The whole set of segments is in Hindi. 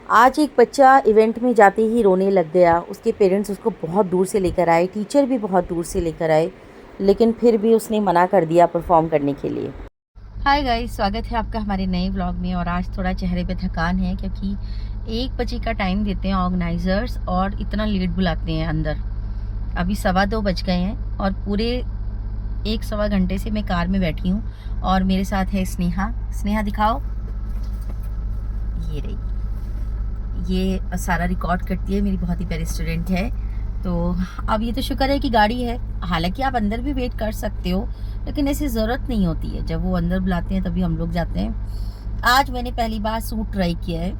आज एक बच्चा इवेंट में जाते ही रोने लग गया। उसके पेरेंट्स उसको बहुत दूर से लेकर आए, टीचर भी बहुत दूर से लेकर आए, लेकिन फिर भी उसने मना कर दिया परफॉर्म करने के लिए। हाय गाइस, स्वागत है आपका हमारे नए व्लॉग में। और आज थोड़ा चेहरे पे थकान है क्योंकि 1 बजे का टाइम देते हैं ऑर्गेनाइज़र्स और इतना लेट बुलाते हैं अंदर। अभी 2:15 बज गए हैं और पूरे 1-1.25 घंटे से मैं कार में बैठी हूँ और मेरे साथ है स्नेहा। स्नेहा दिखाओ, ये रही। ये सारा रिकॉर्ड करती है, मेरी बहुत ही प्यारी स्टूडेंट है। तो अब ये तो शुक्र है कि गाड़ी है, हालांकि आप अंदर भी वेट कर सकते हो, लेकिन ऐसी ज़रूरत नहीं होती है। जब वो अंदर बुलाते हैं तभी हम लोग जाते हैं। आज मैंने पहली बार सूट ट्राई किया है,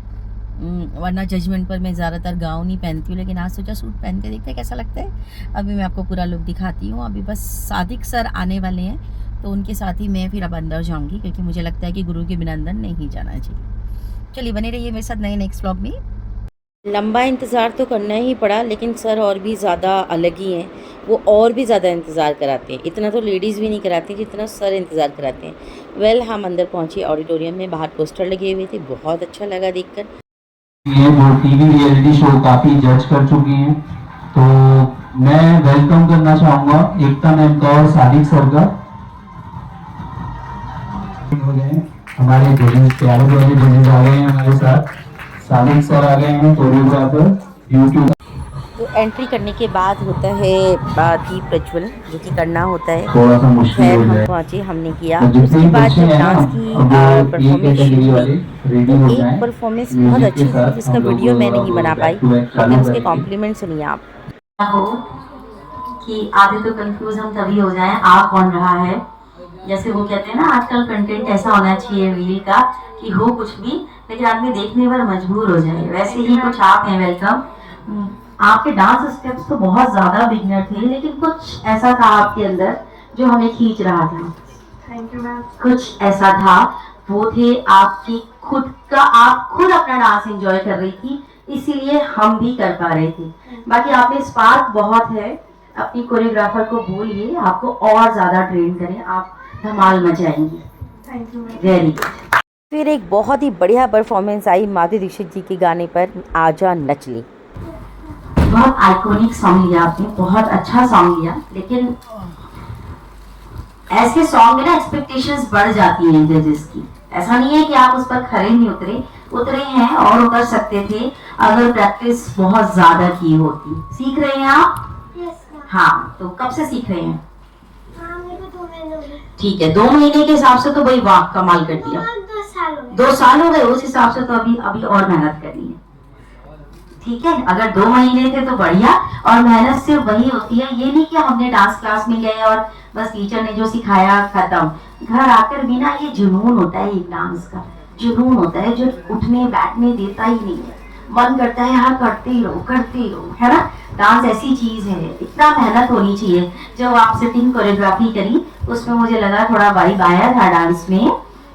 वरना जजमेंट पर मैं ज़्यादातर गाउन ही पहनती हूँ, लेकिन आज सोचा सूट पहन के देखते हैं कैसा लगता है। अभी मैं आपको पूरा लुक दिखाती हूँ। अभी बस सादिक सर आने वाले हैं तो उनके साथ ही मैं फिर अब अंदर जाऊँगी, क्योंकि मुझे लगता है कि गुरु के बिना अंदर नहीं जाना चाहिए। चलिए बने रहिए मेरे साथ नए नेक्स्ट व्लॉग में। लंबा इंतज़ार तो करना ही पड़ा, लेकिन सर और भी ज़्यादा अलग ही हैं। वो और भी ज़्यादा इंतज़ार कराते हैं। इतना तो लेडीज़ भी नहीं कराती जितना सर इंतज़ार कराते हैं। वेल, हम अंदर पहुँचे ऑडिटोरियम में, बाहर पोस्टर लगे हुए थे, बहुत अच्छा लगा देखकर। ये वो टीवी रियलिटी शो काफ़ी जज कर चुकी हैं, तो मैं वेलकम करना चाहूँगा एकता मैम का और सादिक सर का। हो गए हमारे जजेस, प्यारे प्यारे जजेस आ गए हैं हमारे साथ। सादिक सर आ गए हैं, कोरियोग्राफर, यूट्यूब। तो एंट्री करने के बाद होता है दीप प्रज्वल, जो कि करना होता है। थोड़ा सा मुश्किल खैर हो हम जाए। पहुँचे, हमने किया। तो उसके बाद जब है डांस ना, की अब ये परफॉर्मेंस कैटेगरी शुरू वाले हुई रेडी तो हो एक जाएं। परफॉर्मेंस बहुत म्यूजिक के अच्छी थी, साथ जिसका हम लोग वीडियो मैं नहीं बना बैक पाई, टू बैक चालू लेकिन उसके करेंगे। कॉम्प्लीमेंट सुनिए आप। हो कि आधे तो कंफ्यूज हम तभी हो जाएं आ कौन रहा है। जैसे वो कहते हैं ना, आजकल कंटेंट ऐसा होना चाहिए रील का कि हो कुछ भी लेकिन आदमी देखने पर मजबूर हो जाए, वैसे ही कुछ आप हैं। वेलकम। आपके डांस स्टेप्स तो बहुत ज्यादा बिगनर थे, लेकिन कुछ ऐसा था आपके अंदर जो हमें खींच रहा था। Thank you ma'am. कुछ ऐसा था, वो थे आपकी खुद का, आप खुद अपना डांस एंजॉय कर रही थी, इसीलिए हम भी कर पा रहे थे। बाकी आप में स्पार्क बहुत है। अपनी कोरियोग्राफर को बोलिए आपको और ज्यादा ट्रेन करें, आप धमाल मचाएंगी। Thank you, very good. फिर एक बहुत ही बढ़िया परफॉर्मेंस आई माधुरी दीक्षित जी के गाने पर, आजा नच ली। बहुत आइकॉनिक सॉन्ग लिया आपने, बहुत अच्छा सॉन्ग लिया, लेकिन ऐसे सॉन्ग में ना एक्सपेक्टेशंस बढ़ जाती हैं जजेस की। ऐसा नहीं है कि आप उस पर खरे नहीं उतरे, उतरे हैं और उतर सकते थे अगर प्रैक्टिस बहुत ज्यादा की होती। सीख रहे हैं आप? हाँ, तो कब से सीख रहे हैं? ठीक है, 2 महीने के हिसाब से तो भाई वाह, कमाल कर दिया। 2 साल हो गए, उस हिसाब से तो अभी और मेहनत करनी है। ठीक है, अगर 2 महीने थे तो बढ़िया। और मेहनत सिर्फ वही होती है, ये नहीं कि हमने डांस क्लास में गए और बस टीचर ने जो सिखाया खत्म। घर आकर भी ना, ये जुनून होता है, एक डांस का जुनून होता है जो उठने बैठने देता ही नहीं है। मन करता है यार करते ही रहो, है ना। डांस ऐसी चीज है, इतना मेहनत होनी चाहिए। जब आप सिटिंग कोरियोग्राफी करी उसमें मुझे लगा थोड़ा वाइब आया था डांस में,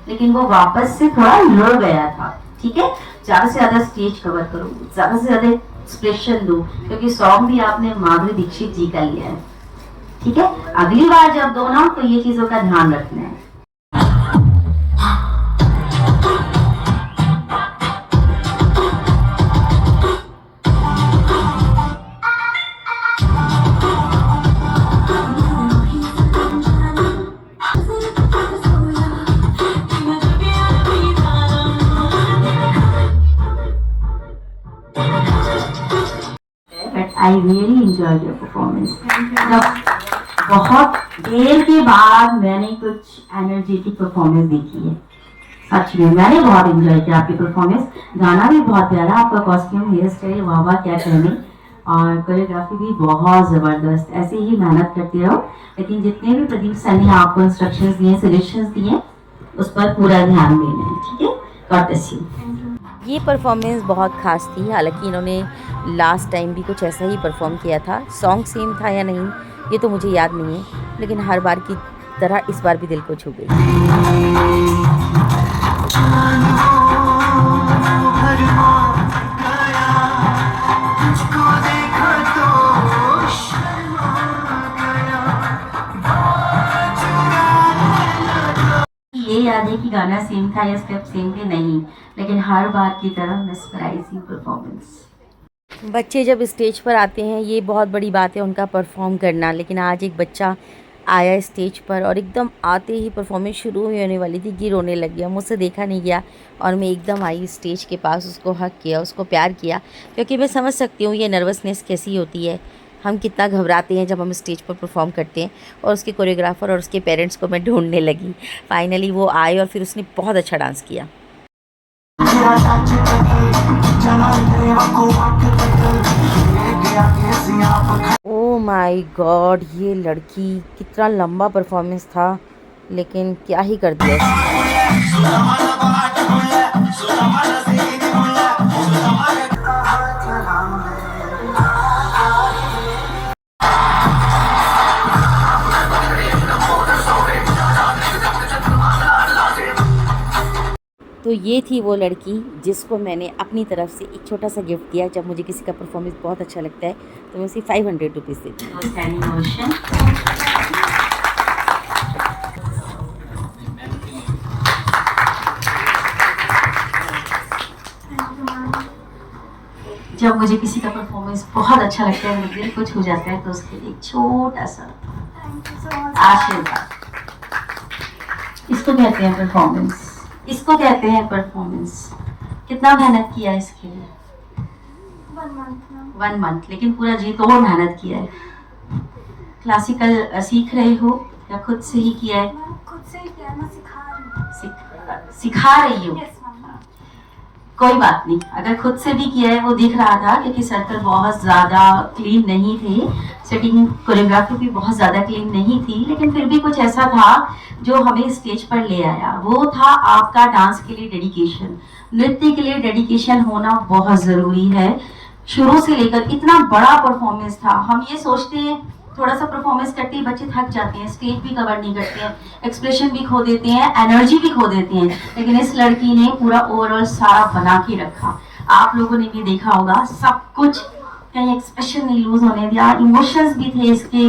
लेकिन वो वापस से थोड़ा लो गया था। ठीक है, ज्यादा से ज्यादा स्टेज कवर करो, ज्यादा से ज्यादा एक्सप्रेशन दो, क्योंकि सॉन्ग भी आपने माधुरी दीक्षित जी का लिया है। ठीक है, अगली बार जब दो ना तो ये चीजों का ध्यान रखना है। I really enjoyed your performance. बहुत देर के बाद मैंने कुछ एनर्जेटिक परफॉर्मेंस देखी है। सच में मैंने बहुत एंजॉय किया आपकी परफॉर्मेंस। गाना भी बहुत प्यारा, आपका कॉस्ट्यूम, हेयर स्टाइल, वाह वाह क्या कहने, और कोरियोग्राफी भी बहुत ज़बरदस्त। ऐसे ही मेहनत करते रहो, लेकिन जितने भी प्रदीप सर ने आपको इंस्ट्रक्शंस दिए, सजेशंस दिए, उस पर पूरा ध्यान देना है। ठीक है, गॉड ब्लेस यू। ये परफॉर्मेंस बहुत ख़ास थी। हालांकि इन्होंने लास्ट टाइम भी कुछ ऐसा ही परफॉर्म किया था। सॉन्ग सेम था या नहीं ये तो मुझे याद नहीं है, लेकिन हर बार की तरह इस बार भी दिल को छू गई। ये याद है कि गाना सेम था या स्टेप सेम थे, नहीं, लेकिन हर बार की तरह मेस्मराइजिंग परफॉर्मेंस। बच्चे जब स्टेज पर आते हैं ये बहुत बड़ी बात है उनका परफॉर्म करना, लेकिन आज एक बच्चा आया स्टेज पर और एकदम आते ही परफॉर्मेंस शुरू ही होने वाली थी कि रोने लग गया। मुझसे देखा नहीं गया और मैं एकदम आई स्टेज के पास, उसको हग किया, उसको प्यार किया, क्योंकि मैं समझ सकती हूँ ये नर्वसनेस कैसी होती है, हम कितना घबराते हैं जब हम स्टेज पर परफॉर्म करते हैं। और उसके कोरियोग्राफर और उसके पेरेंट्स को मैं ढूंढने लगी। फाइनली वो आए और फिर उसने बहुत अच्छा डांस किया। ओ माय गॉड, ये लड़की, कितना लंबा परफॉर्मेंस था, लेकिन क्या ही कर दिया इसने। तो ये थी वो लड़की जिसको मैंने अपनी तरफ से एक छोटा सा गिफ्ट दिया। जब मुझे किसी का परफॉर्मेंस बहुत अच्छा लगता है तो मैं उसे 500 रुपीज़ देती हूँ। जब मुझे किसी का परफॉर्मेंस बहुत अच्छा लगता है, मेरे दिल कुछ हो जाता है, तो उसके लिए एक छोटा सा आशीर्वाद। इसको कहते हैं परफॉर्मेंस, इसको कहते हैं परफॉर्मेंस। कितना मेहनत किया है इसके लिए? 1 मंथ, लेकिन पूरा जी तोड़ मेहनत किया है। क्लासिकल सीख रहे हो या खुद से ही किया है? खुद से ही किया, मैं सिखा रही हो? कोई बात नहीं, अगर खुद से भी किया है, वो दिख रहा था क्योंकि सर्कल बहुत ज़्यादा क्लीन नहीं थे, सेटिंग कोरियोग्राफी भी बहुत ज़्यादा क्लीन नहीं थी, लेकिन फिर भी कुछ ऐसा था जो हमें स्टेज पर ले आया। वो था आपका डांस के लिए डेडिकेशन। नृत्य के लिए डेडिकेशन होना बहुत ज़रूरी है। शुरू से लेकर इतना बड़ा परफॉर्मेंस था। हम ये सोचते हैं थोड़ा सा परफॉर्मेंस करते ही बच्चे थक जाते हैं, स्टेज भी कवर नहीं करते हैं, एक्सप्रेशन भी खो देते हैं, एनर्जी भी खो देते हैं, लेकिन इस लड़की ने पूरा ओवरऑल सारा बना के रखा। आप लोगों ने भी देखा होगा, सब कुछ, कहीं एक्सप्रेशन नहीं लूज होने दिया। इमोशंस भी थे इसके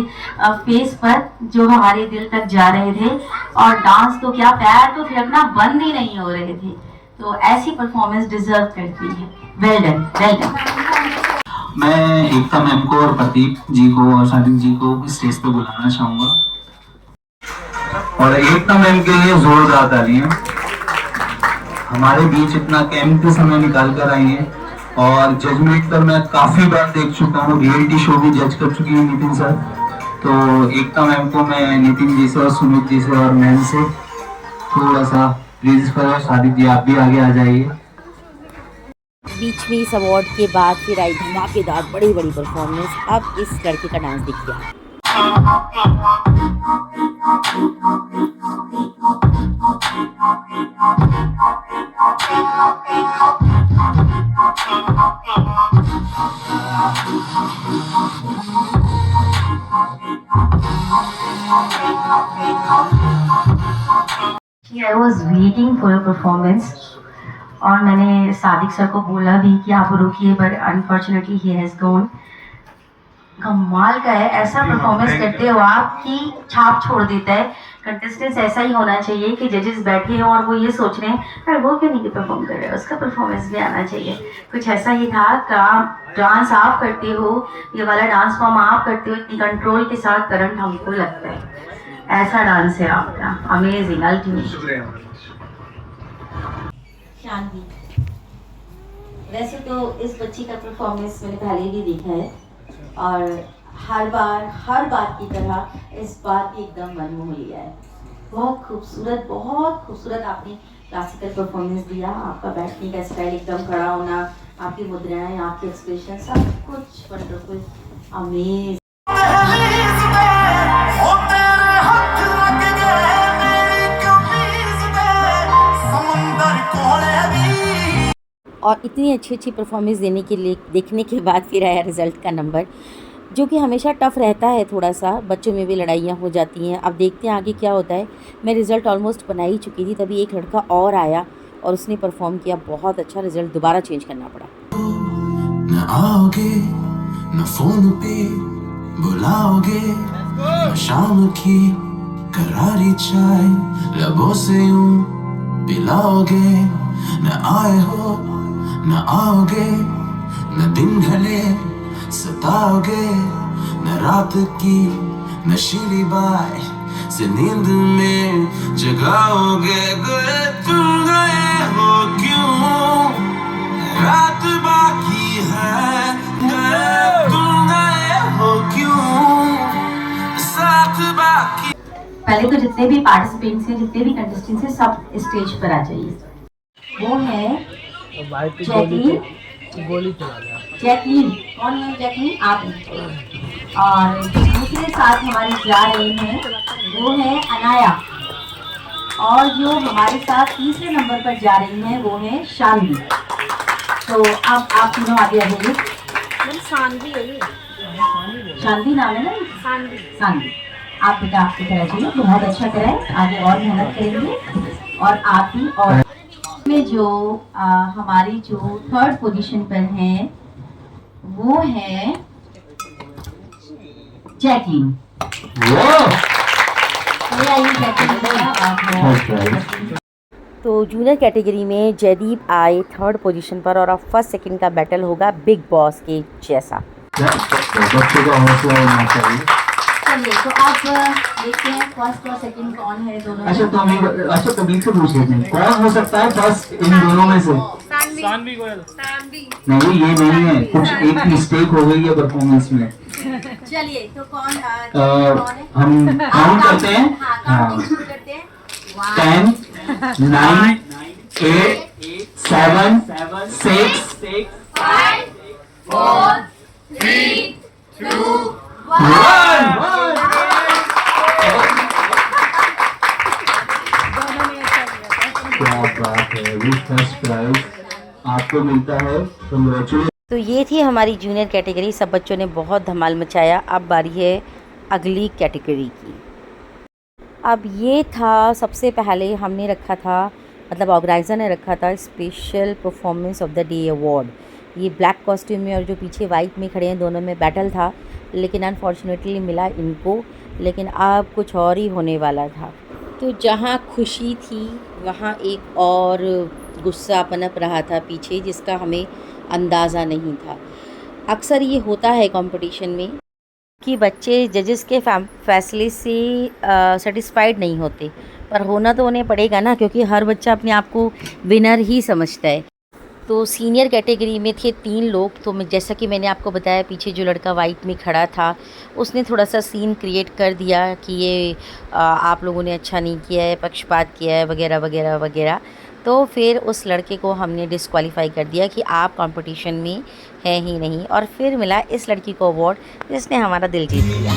फेस पर जो हमारे दिल तक जा रहे थे, और डांस तो क्या, पैर तो थिरकना बंद ही नहीं हो रहे थे। तो ऐसी परफॉर्मेंस डिजर्व करती है। Well done, well done. मैं एकता मैम को और प्रदीप जी को और सादिक जी को स्टेज पे बुलाना चाहूंगा, और एकता मैम के लिए जोरदार तालियां। हमारे बीच इतना कैंप के समय निकाल कर आई हैं, और जजमेंट पर मैं काफी बार देख चुका हूँ, रियलिटी शो भी जज कर चुकी है नितिन सर। तो एकता मैम को मैं नितिन जी से और सुमित जी से और मैम से थोड़ा सा प्लीज करो। सादिक जी आप भी आगे आ जाइए। बीच में इस अवार्ड के बाद फिर आई धमाकेदार बड़ी बड़ी परफॉर्मेंस। अब इस लड़के का डांस देखिए। I was waiting for a performance, और मैंने सादिक सर को बोला भी कि आप रुकिए, पर अनफॉर्चुनेटली ही हैज गॉन। कमाल का है, ऐसा परफॉर्मेंस करते हो आप कि छाप छोड़ देता है। कंटेस्टेंट्स ऐसा ही होना चाहिए कि जजेस बैठे हों और वो ये सोच रहे हैं अरे वो क्यों नहीं परफॉर्म कर रहे हैं, उसका परफॉर्मेंस भी आना चाहिए। कुछ ऐसा ही था। डांस आप करते हो, ये वाला डांस फॉर्म आप करते हो, इतनी कंट्रोल के साथ करंट हमको लगता है, ऐसा डांस है आपका। Amazing, ultimate. शांति। वैसे तो इस बच्ची का परफॉर्मेंस मैंने पहले भी देखा है, और हर बार की तरह इस बार भी एकदम मन मोह लिया है। बहुत खूबसूरत आपने क्लासिकल परफॉर्मेंस दिया। आपका बैठने का स्टाइल, एकदम खड़ा होना, आपकी मुद्राएं, आपके एक्सप्रेशन, सब कुछ वंडरफुल, अमेजिंग। और इतनी अच्छी परफॉर्मेंस देने के लिए देखने के बाद फिर आया रिज़ल्ट का नंबर, जो कि हमेशा टफ़ रहता है। थोड़ा सा बच्चों में भी लड़ाइयाँ हो जाती हैं। अब देखते हैं आगे क्या होता है। मैं रिज़ल्ट ऑलमोस्ट बना ही चुकी थी, तभी एक लड़का और आया और उसने परफॉर्म किया बहुत अच्छा। रिज़ल्ट दोबारा चेंज करना पड़ा। न आओगे न फोन पे बुलाओगे, न शाम की करारी चाय लबों से यूं पिलाओगे, न आए हो न आओगे, न दिन ढले सताओगे, न रात की नशीली बाय से नींद में जगाओगे। गए तुम गए हो क्यों, रात बाकी है, गए तुम गए हो क्यों, साथ बाकी। पहले तो जितने भी पार्टिसिपेंट्स हैं, जितने भी कंटेस्टेंट्स हैं, सब स्टेज पर आ जाइए। वो है जैकलीन। जैकलीन कौन है? जैकलीन आप हैं। और दूसरे साथ हमारे जा रहे हैं वो है अनाया, और जो हमारे साथ तीसरे नंबर पर जा रही हैं वो है शानवी। तो अब आप तीनों आगे आ जाइए। शानवी नाम है ना? शानवी। आप बेटा आपकी तरह चाहिए, बहुत अच्छा कराए, आगे और मेहनत करेंगे। और आप ही और में जो हमारी जो थर्ड पोजीशन पर है वो है जैकलीन। ये आइए जैकलीन, आप तो जूनियर कैटेगरी में जयदीप आए थर्ड पोजीशन पर और अब फर्स्ट सेकंड का बैटल होगा बिग बॉस के जैसा। बच्चों का हौसला होना चाहिए। चलिए तो आप देखते हैं फर्स्ट और सेकंड कौन है दोनों। अच्छा तो हमें अच्छा पब्लिक से पूछ लेते हैं कौन हो सकता है फर्स्ट इन दोनों में से। सानवी गोयल। नहीं ये नहीं है, कुछ एक मिस्टेक हो गई है परफॉर्मेंस में। चलिए तो कौन है? हम काउंट करते हैं। काउंटिंग शुरू करते हैं। 10 9 8 7 6 5 4 3 2 1। क्या बात है, फर्स्ट प्राइज आपको मिलता है, कांग्रेचुलेशन। तो ये थी हमारी जूनियर कैटेगरी, सब बच्चों ने बहुत धमाल मचाया। अब बारी है अगली कैटेगरी की। अब ये था सबसे पहले हमने रखा था, मतलब ऑर्गेनाइज़र ने रखा था special performance of the day award. ये ब्लैक कॉस्ट्यूम में और जो पीछे वाइट में खड़े हैं दोनों में बैटल था, लेकिन अनफॉर्चुनेटली मिला इनको। लेकिन अब कुछ और ही होने वाला था। तो जहाँ खुशी थी वहाँ एक और गुस्सा पनप रहा था पीछे, जिसका हमें अंदाज़ा नहीं था। अक्सर ये होता है कंपटीशन में कि बच्चे जजेस के फैसले से सेटिस्फाइड नहीं होते, पर होना तो उन्हें पड़ेगा ना, क्योंकि हर बच्चा अपने आप को विनर ही समझता है। तो सीनियर कैटेगरी में थे 3 लोग। तो जैसा कि मैंने आपको बताया, पीछे जो लड़का वाइट में खड़ा था उसने थोड़ा सा सीन क्रिएट कर दिया कि ये आप लोगों ने अच्छा नहीं किया है, पक्षपात किया है, वगैरह वगैरह वगैरह। तो फिर उस लड़के को हमने डिस्क्वालीफाई कर दिया कि आप कंपटीशन में हैं ही नहीं, और फिर मिला इस लड़की को अवार्ड जिसने हमारा दिल जीत लिया।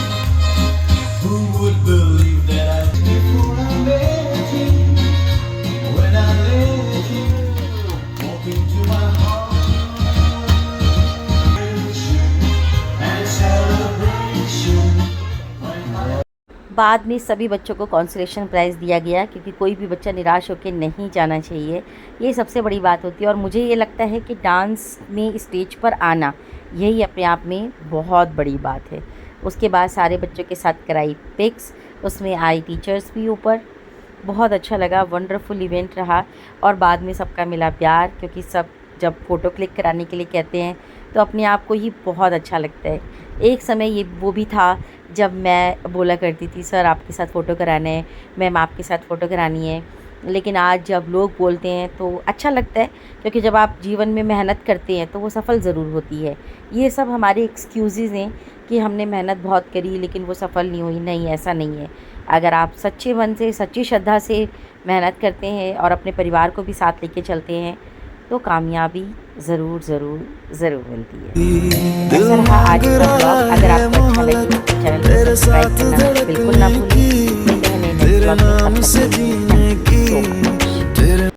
बाद में सभी बच्चों को कॉन्सोलेशन प्राइज़ दिया गया, क्योंकि कोई भी बच्चा निराश होकर नहीं जाना चाहिए। ये सबसे बड़ी बात होती है। और मुझे ये लगता है कि डांस में स्टेज पर आना यही अपने आप में बहुत बड़ी बात है। उसके बाद सारे बच्चों के साथ कराई पिक्स, उसमें आई टीचर्स भी ऊपर। बहुत अच्छा लगा, वंडरफुल इवेंट रहा। और बाद में सबका मिला प्यार, क्योंकि सब जब फ़ोटो क्लिक कराने के लिए कहते हैं तो अपने आप को ही बहुत अच्छा लगता है। एक समय ये वो भी था जब मैं बोला करती थी सर आपके साथ फ़ोटो कराना है, मैम आपके साथ फ़ोटो करानी है। लेकिन आज जब लोग बोलते हैं तो अच्छा लगता है, क्योंकि जब आप जीवन में मेहनत करते हैं तो वो सफल ज़रूर होती है। ये सब हमारे एक्सक्यूज़ेज़ हैं कि हमने मेहनत बहुत करी लेकिन वो सफल नहीं हुई। नहीं, ऐसा नहीं है। अगर आप सच्चे मन से, सच्ची श्रद्धा से मेहनत करते हैं और अपने परिवार को भी साथ लेके चलते हैं तो कामयाबी ज़रूर ज़रूर ज़रूर मिलती है। ऐसा रहा आज का ब्लॉग। अगर आपको अच्छा लगे तो चैनल को सब्सक्राइब करना